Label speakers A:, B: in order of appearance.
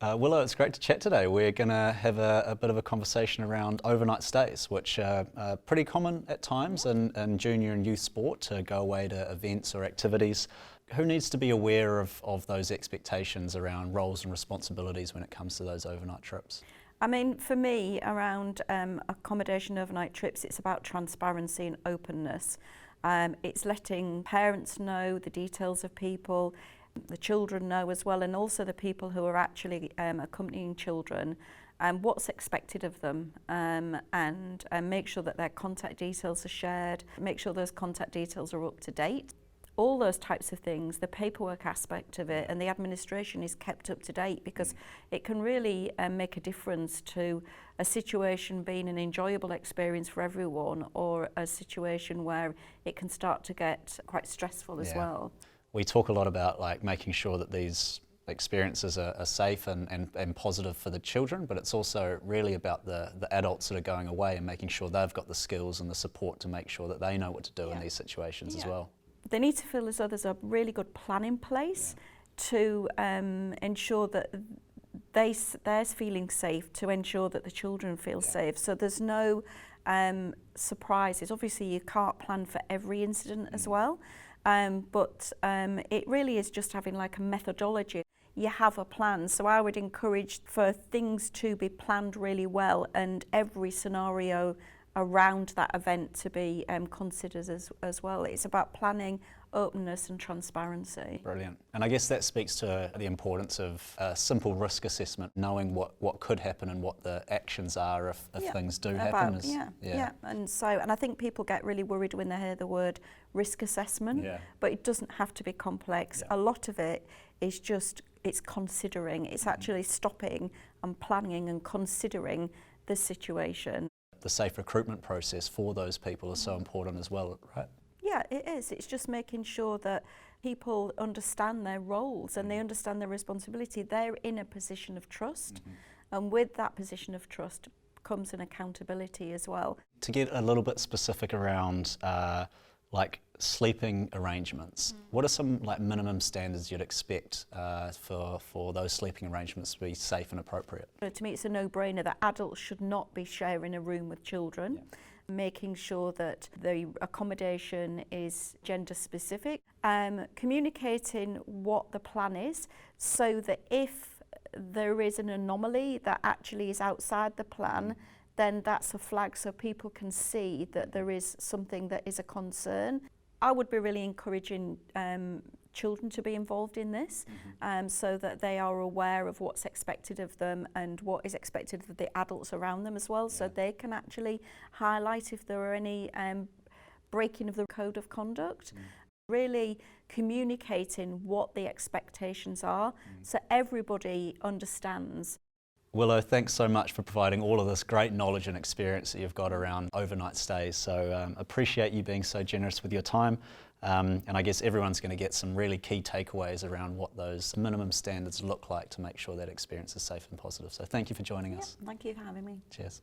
A: Willow, it's great to chat today. We're going to have a bit of a conversation around overnight stays, which are pretty common at times in junior and youth sport, to go away to events or activities. Who needs to be aware of those expectations around roles and responsibilities when it comes to those overnight trips?
B: I mean, for me, around accommodation overnight trips, it's about transparency and openness. It's letting parents know the details of people, the children know as well, and also the people who are actually accompanying children, what's expected of them, and make sure that their contact details are shared, make sure those contact details are up to date. All those types of things, the paperwork aspect of it and the administration is kept up to date, because it can really make a difference to a situation being an enjoyable experience for everyone, or a situation where it can start to get quite stressful as well.
A: We talk a lot about making sure that these experiences are safe and positive for the children, but it's also really about the adults that are going away and making sure they've got the skills and the support to make sure that they know what to do in these situations as well.
B: They need to feel as though there's a really good plan in place to ensure that they're feeling safe, to ensure that the children feel safe. So there's no surprises. Obviously you can't plan for every incident as well, but it really is just having like a methodology. You have a plan, so I would encourage for things to be planned really well, and every scenario around that event to be considered as well. It's about planning, openness and transparency.
A: Brilliant. And I guess that speaks to the importance of a simple risk assessment, knowing what could happen and what the actions are if things do happen.
B: And I think people get really worried when they hear the word risk assessment, but it doesn't have to be complex. A lot of it is just, it's considering, it's actually stopping and planning and considering the situation.
A: The safe recruitment process for those people is so important as well, right?
B: Yeah, it is. It's just making sure that people understand their roles and they understand their responsibility. They're in a position of trust, and with that position of trust comes an accountability as well.
A: To get a little bit specific around sleeping arrangements, what are some minimum standards you'd expect for those sleeping arrangements to be safe and appropriate?
B: To me, it's a no-brainer that adults should not be sharing a room with children. Making sure that the accommodation is gender specific, communicating what the plan is, so that if there is an anomaly that actually is outside the plan, then that's a flag so people can see that there is something that is a concern. I would be really encouraging children to be involved in this, so that they are aware of what's expected of them and what is expected of the adults around them as well, so they can actually highlight if there are any breaking of the code of conduct. Really communicating what the expectations are, so everybody understands.
A: Willow, thanks so much for providing all of this great knowledge and experience that you've got around overnight stays. So appreciate you being so generous with your time. And I guess everyone's going to get some really key takeaways around what those minimum standards look like to make sure that experience is safe and positive. So thank you for joining us.
B: Thank you for having me.
A: Cheers.